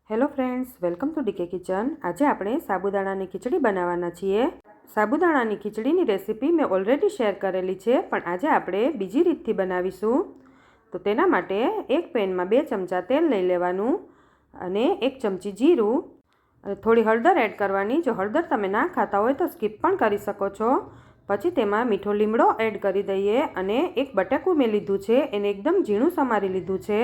Hello friends, welcome to DK kitchen. આજે આપણે સાબુદાણાની ખીચડી બનાવવાના છીએ। સાબુદાણાની ખીચડીની રેસીપી મેં ઓલરેડી શેર કરેલી છે, પણ આજે આપણે બીજી રીતથી બનાવીશું। તો તેના માટે એક પેનમાં 2 ચમચા તેલ લઈ લેવાનું અને 1 ચમચી જીરું અને થોડી હળદર એડ કરવાની। જો હળદર તમે ના ખાતા હોય તો સ્કીપ પણ કરી શકો છો। પછી તેમાં મીઠો લીમડો એડ કરી દઈએ અને એક બટાકું મેં લીધું છે, એને એકદમ ઝીણું સમારી લીધું છે।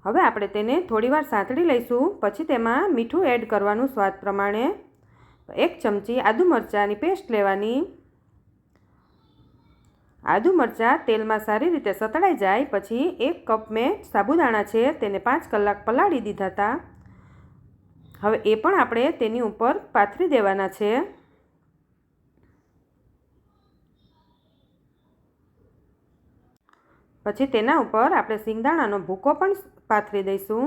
હવે આપણે તેને થોડીવાર સાંતળી લઈશું। પછી તેમાં મીઠું એડ કરવાનું સ્વાદ પ્રમાણે। 1 ચમચી આદુ મરચાંની પેસ્ટ લેવાની। આદુ મરચાં તેલમાં સારી રીતે સતળાઈ જાય પછી 1 કપ મેં સાબુદાણા છે તેને 5 કલાક પલાળી દીધા હતા। હવે એ પણ આપણે તેની ઉપર પાથરી દેવાના છે। પછી તેના ઉપર આપણે સિંગદાણાનો ભૂકો પણ પાથરી દઈશું।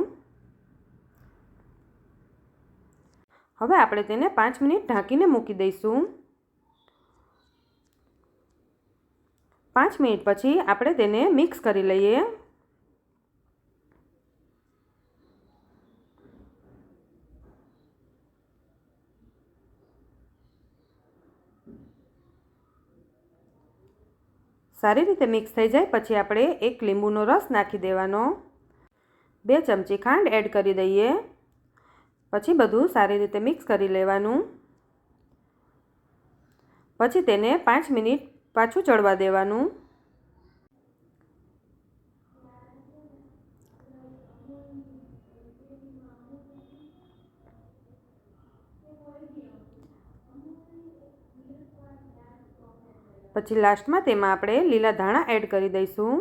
હવે આપણે તેને 5 મિનિટ ઢાંકીને મૂકી દઈશું। 5 મિનિટ પછી આપણે તેને મિક્સ કરી લઈએ। સારી રીતે મિક્સ થઈ જાય પછી આપણે 1 લીંબુનો રસ નાખી દેવાનો। 2 ચમચી ખાંડ એડ કરી દઈએ। પછી બધું સારી રીતે મિક્સ કરી લેવાનું। પછી તેને 5 મિનિટ પાછું ચડવા દેવાનું। પછી લાસ્ટમાં તેમાં આપણે લીલા ધાણા એડ કરી દઈશું।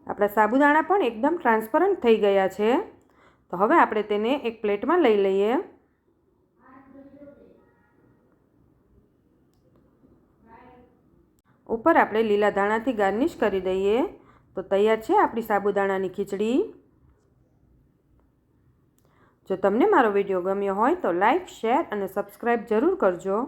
આપણા સાબુદાણા પણ એકદમ ટ્રાન્સપરન્ટ થઈ ગયા છે। તો હવે આપણે તેને એક પ્લેટમાં લઈ લઈએ। ઉપર આપણે લીલા ધાણાથી ગાર્નિશ કરી દઈએ તો તૈયાર છે આપણી સાબુદાણાની ખીચડી। જો તમને મારો વિડીયો ગમ્યો હોય તો લાઈક, શેર અને સબસ્ક્રાઈબ જરૂર કરજો।